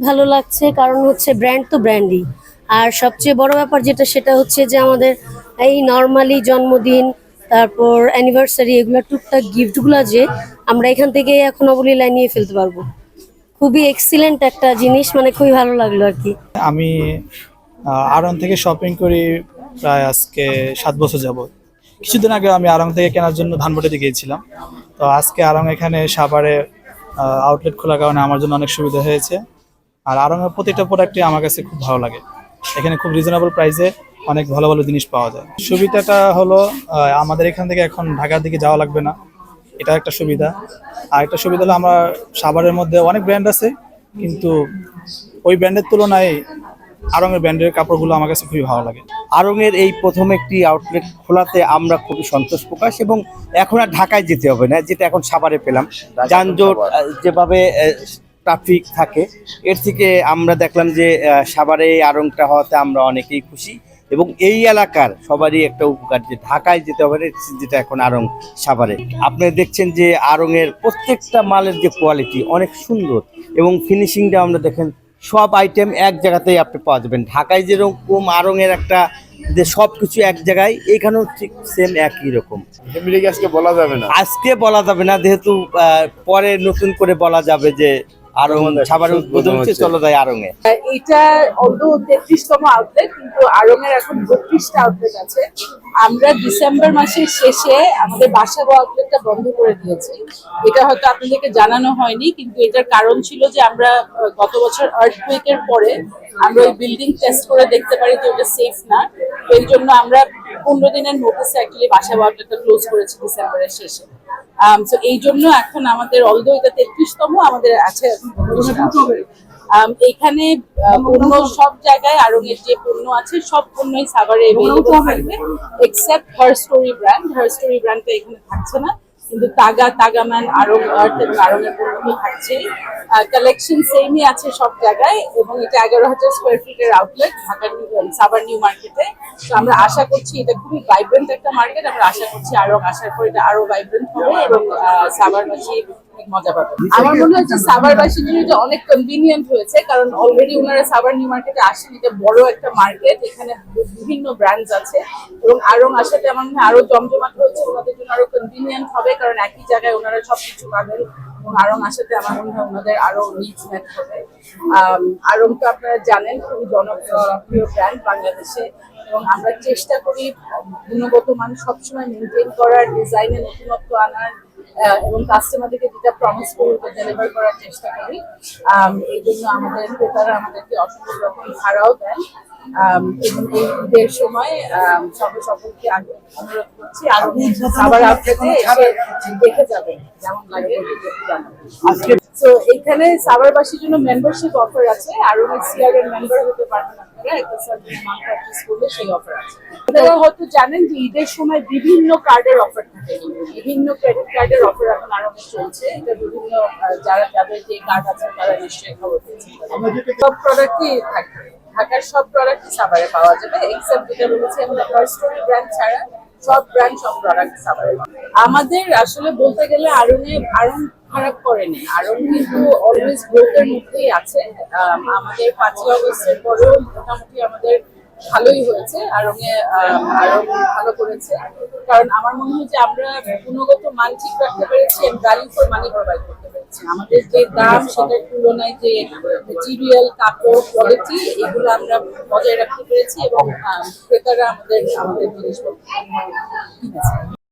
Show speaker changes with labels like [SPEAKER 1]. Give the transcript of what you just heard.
[SPEAKER 1] ভালো লাগছে, কারণ হচ্ছে ব্র্যান্ড তো ব্র্যান্ডই। আর সবচেয়ে বড় ব্যাপার যেটা সেটা হচ্ছে যে আমাদের এই নর্মালি জন্মদিন, তারপর অ্যানিভার্সারি, এগুলো টুকটাক গিফটগুলো যে আমরা এখান থেকে এখন অবলীলায় নিয়ে ফেলতে পারবো। খুবই এক্সিলেন্ট একটা জিনিস, মানে খুবই ভালো লাগলো আর কি।
[SPEAKER 2] আমি আড়ং থেকে শপিং করি প্রায় আজকে 7 বছর যাবত। কিছুদিন আগে আমি আড়ং থেকে কেনার জন্য ধানবাটিতে গিয়েছিলাম। তো আজকে আড়ং এখানে সাভারে আউটলেট খোলার কারণে আমার জন্য অনেক সুবিধা হয়েছে। আর আড়ংয়ের প্রতিটা প্রোডাক্টই আমার কাছে খুব ভালো লাগে। এখানে খুব রিজনেবল প্রাইসে অনেক ভালো ভালো জিনিস পাওয়া যায়। সুবিধাটা হলো আমাদের এখান থেকে এখন ঢাকার দিকে যাওয়া লাগবে না, এটা একটা সুবিধা। আর একটা সুবিধা হলো আমার সাভারের মধ্যে অনেক ব্র্যান্ড আছে, কিন্তু ওই ব্র্যান্ডের তুলনায় আড়ংয়ের ব্র্যান্ডের কাপড়গুলো আমার কাছে খুবই ভালো লাগে।
[SPEAKER 3] আড়ংয়ের এই প্রথম একটি আউটলেট খোলাতে আমরা খুবই সন্তোষ প্রকাশ, এবং এখন আর ঢাকায় যেতে হবে না, যেটা এখন সাভারে পেলাম। যানজট যেভাবে ট্রাফিক থাকে, এর থেকে আমরা দেখলাম যে সাভারে এই আড়ংটা হওয়াতে আমরা অনেকেই খুশি, এবং এই এলাকার সবারই একটা উপকার যে ঢাকায় যেতে হবে না, যেটা এখন আড়ং সাভারে। আপনি দেখছেন যে আড়ংয়ের প্রত্যেকটা মালের যে কোয়ালিটি অনেক সুন্দর, এবং ফিনিশিংটা আমরা দেখেন সব আইটেম এক জায়গাতেই আপনি পাওয়া যাবেন। ঢাকায় যেরকম আড়ংয়ের একটা যে সব কিছু এক জায়গায়, এখানেও ঠিক সেম একই রকম।
[SPEAKER 4] আজকে বলা যাবে না,
[SPEAKER 3] আজকে বলা যাবে না, যেহেতু পরে নতুন করে বলা যাবে যে আড়ং সাভারের উদ্বোধন হচ্ছে, চলো যাই আড়ংয়ে।
[SPEAKER 5] এটা অলদো 33তম আউটলেট, কিন্তু আড়ং এর এখন 32টা আউটলেট আছে। আমরা ডিসেম্বর মাসের শেষে আমাদের বাসাবো আউটলেটটা বন্ধ করে দিয়েছি। এটা হয়তো আপনাদেরকে জানানো হয়নি, কিন্তু এটার কারণ ছিল যে আমরা গত বছর আর্থকুয়েকের পরে আমরা ওই বিল্ডিং টেস্ট করে দেখতে পারি যে ওটা সেফ না। এর জন্য আমরা 15 দিনের নোটিসে অ্যাকচুয়ালি বাসাবো আউটলেটটা ক্লোজ করেছি ডিসেম্বরের শেষে। তো এই জন্য এখন আমাদের অলদো এটা 33তম আমাদের আছে। এখানে পণ্য সব জায়গায় আড়ংয়ের যে পণ্য আছে সব পণ্যই সাভারে अवेलेबल থাকবে, except Her Story brand. Her Story ব্র্যান্ডটা এখানে থাকছে না, কিন্তু তাগাম্যান, আড়ং আর্ট এবং আড়ংয়ের পণ্য থাকছে। কালেকশন সেমই আছে সব জায়গায়, এবং এটা 11,000 স্কোয়ার ফিটের আউটলেট ঢাকার সাভার নিউ মার্কেটে। তো আমরা আশা করছি এটা খুবই ভাইব্রেন্ট একটা মার্কেট। আমরা আশা করছি আড়ং আসার পর এটা আরো ভাইব্রেন্ট হবে এবং সাভারবাসী মজা পাবে। আমার মনে হচ্ছে সাভারবাসীর জন্য এটা অনেক কনভিনিয়েন্ট হয়েছে, কারণ অলরেডি ওনারা সাভার নিউ মার্কেটে আসেন। এটা বড় একটা মার্কেট, এখানে বিভিন্ন ব্র্যান্ডস আছে, এবং আড়ং আসাতে আমার মনে হয় আরো জমজমাট হয়েছে। ওনাদের জন্য আরো কনভিনিয়েন্ট হবে, কারণ একই জায়গায় ওনারা সবকিছু পাবেন, এবং আড়ং আসাতে আমার মনে হয় ওনাদের আরো নিডস মেট হবে। আড়ং তো আপনারা জানেন খুবই জনপ্রিয় ব্র্যান্ড বাংলাদেশে, এবং আমরা চেষ্টা করি গুণগত মান সবসময় মেনটেন করার, ডিজাইনে নতুনত্ব আনার, এবং কাস্টমারদেরকে যেটা প্রমিস করি ওটা ডেলিভার করার চেষ্টা করি। এই জন্য আমাদের ক্রেতারা আমাদেরকে অসংখ্য রকম ভাড়াও দেন, এবং এই ঈদের সময় সকলকে অনুরোধ করছি আরো খাবার আউটলেটে এসে দেখে যাবেন, যেমন লাগে আজকে। তো এখানে সাভারবাসীর জন্য মেম্বারশিপ অফার আছে, আরো সিআরএম মেম্বার হতে পারবেন আপনারা, একটা সার্ভিস অ্যামাউন্ট পারচেজ করলে সেই অফার আছে। আপনারা হয়তো জানেন যে ঈদের সময় বিভিন্ন কার্ডের অফার থাকে, বিভিন্ন ক্রেডিট কার্ডের অফার এখন আরো চলছে। এটা বিভিন্ন যাদের যে কার্ড আছে তারা নিশ্চয়ই খবর পেয়েছে। সব প্রোডাক্টই থাকবে, ঢাকার সব প্রোডাক্টই সাভারে পাওয়া যাবে, এক্সেপ্ট যেটা বলেছি আমাদের হার স্টোরি ব্র্যান্ড ছাড়া সব ব্র্যান্ড সব প্রোডাক্ট সাভারে পাবে। আমাদের আসলে বলতে গেলে আড়ং খারাপ করেনি, আড়ং কিন্তু অলওয়েজ গ্রোথের মধ্যেই আছে। আমাদের 5ই আগস্টের পরেও মোটামুটি আমাদের ভালোই হয়েছে। আড়ং ভালো করেছে, কারণ আমার মনে হয় যে আমরা গুণগত মান ঠিক রাখতে পেরেছি, ভ্যালু ফর মানি প্রোভাইড করতে পেরেছি। আমাদের যে দাম সেটার তুলনায় যে মেটেরিয়াল, কাপড়, কোয়ালিটি, এগুলো আমরা বজায় রাখতে পেরেছি, এবং ক্রেতারা আমাদের জিনিসপত্র কিনেছে।